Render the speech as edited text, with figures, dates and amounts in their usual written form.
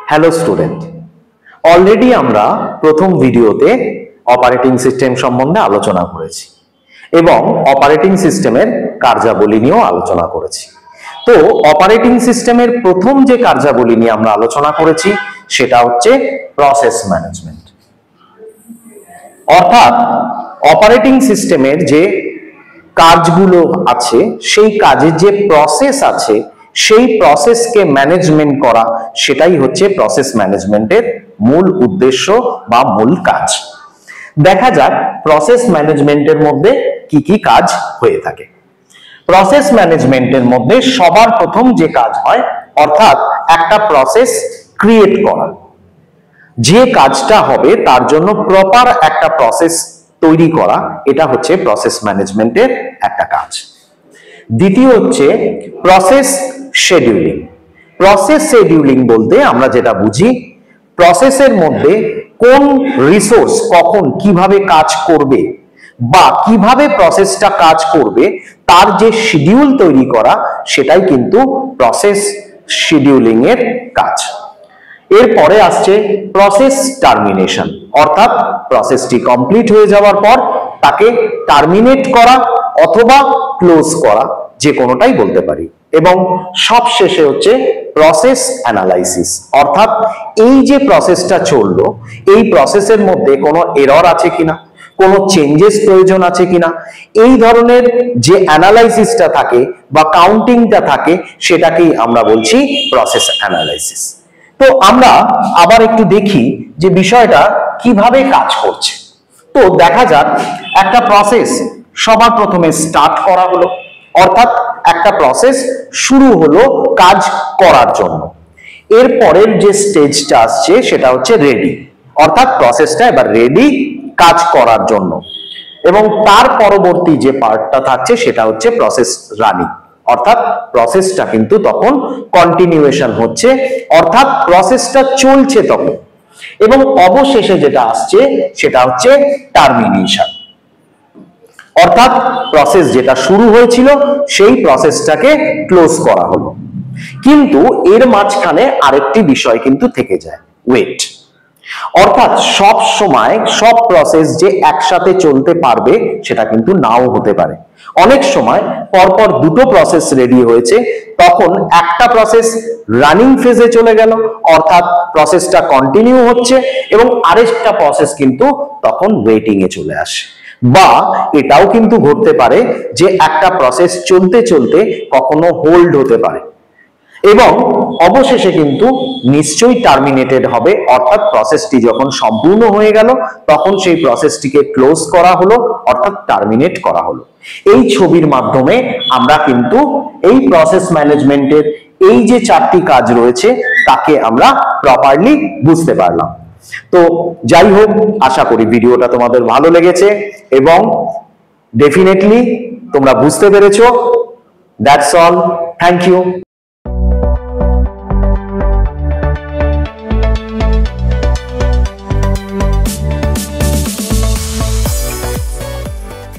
Hello student, already আমরা প্রথম ভিডিওতে অপারেটিং সিস্টেম সম্বন্ধে আলোচনা করেছি এবং অপারেটিং সিস্টেমের কার্যাবলী নিয়েও আলোচনা করেছি। তো অপারেটিং সিস্টেমের প্রথম যে কার্যাবলী নিয়ে আমরা আলোচনা করেছি সেটা হচ্ছে প্রসেস ম্যানেজমেন্ট। অর্থাৎ অপারেটিং সিস্টেমের যে কাজগুলো আছে সেই কাজের যে প্রসেস আছে সেই প্রসেসকে ম্যানেজমেন্ট করা, সেটাই হচ্ছে প্রসেস ম্যানেজমেন্টের মূল উদ্দেশ্য বা মূল কাজ। দেখা যাক প্রসেস ম্যানেজমেন্টের মধ্যে কি কি কাজ হয়ে থাকে। প্রসেস ম্যানেজমেন্টের মধ্যে সবার প্রথম যে কাজ হয় অর্থাৎ একটা প্রসেস ক্রিয়েট করা, যে কাজটা হবে তার জন্য প্রপার একটা প্রসেস তৈরি করা, এটা হচ্ছে প্রসেস ম্যানেজমেন্টের একটা কাজ। দ্বিতীয় হচ্ছে প্রসেস শেডিউলিং। প্রসেস শেডিউলিং বলতে আমরা যেটা বুঝি, প্রসেসের মধ্যে কোন রিসোর্স কখন কিভাবে কাজ করবে বা কিভাবে প্রসেসটা কাজ করবে তার যে শিডিউল তৈরি করা, সেটাই কিন্তু প্রসেস শিডিউলিং এর কাজ। এরপরে আসছে প্রসেস টার্মিনেশন, অর্থাৎ প্রসেসটি কমপ্লিট হয়ে যাওয়ার পর তাকে টার্মিনেট করা অথবা ক্লোজ করা, যে কোনোটাই বলতে পারি। এবং সবশেষে হচ্ছে প্রসেস অ্যানালাইসিস, অর্থাৎ এই যে প্রসেসটা চললো এই প্রসেসের মধ্যে কোনো এরর আছে কিনা, কোনো চেঞ্জেস প্রয়োজন আছে কিনা, এই ধরনের যে অ্যানালাইসিসটা থাকে বা কাউন্টিংটা থাকে সেটাকেই আমরা বলছি প্রসেস অ্যানালাইসিস। তো আমরা আবার একটু দেখি যে বিষয়টা কিভাবে কাজ করছে। তো দেখা যাক, একটা প্রসেস সবার প্রথমে স্টার্ট করা হলো, অর্থাৎ একটা প্রসেস শুরু হলো কাজ করার জন্য। এরপরের যে স্টেজটা আসছে সেটা হচ্ছে রেডি, অর্থাৎ প্রসেসটা এবার রেডি কাজ করার জন্য। এবং তার পরবর্তী যে পার্টটা থাকছে সেটা হচ্ছে প্রসেস রানিং, অর্থাৎ প্রসেসটা কিন্তু তখন কন্টিনিউয়েশন হচ্ছে, অর্থাৎ প্রসেসটা চলছে তখন। এবং অবশেষে যেটা আসছে সেটা হচ্ছে টার্মিনেশন, অর্থাৎ প্রসেস যেটা শুরু হয়েছিল সেই প্রসেসটাকে ক্লোজ করা হলো। কিন্তু এর মাঝখানে আরেকটি বিষয় কিন্তু থেকে যায়, ওয়েট। অর্থাৎ সব সময় সব প্রসেস যে একসাথে চলতে পারবে সেটা কিন্তু নাও হতে পারে। অনেক সময় পরপর দুটো প্রসেস রেডি হয়েছে, তখন একটা প্রসেস রানিং ফেজে চলে গেল, অর্থাৎ প্রসেসটা কন্টিনিউ হচ্ছে, এবং আরেকটা প্রসেস কিন্তু তখন ওয়েটিং এ চলে আসে। বা এটাও কিন্তু ঘটতে পারে যে একটা প্রসেস চলতে চলতে কখনো হোল্ড হতে পারে এবং অবশেষে কিন্তু নিশ্চয়ই টার্মিনেটেড হবে, অর্থাৎ প্রসেসটি যখন সম্পূর্ণ হয়ে গেল তখন সেই প্রসেসটিকে ক্লোজ করা হলো, অর্থাৎ টার্মিনেট করা হলো। এই ছবির মাধ্যমে আমরা কিন্তু এই প্রসেস ম্যানেজমেন্টের এই যে চারটি কাজ রয়েছে তাকে আমরা প্রপারলি বুঝতে পারলাম। তো যাই হোক, আশা করি ভিডিওটা তোমাদের ভালো লেগেছে এবং ডেফিনেটলি তোমরা বুঝতে পেরেছো। That's all, thank you.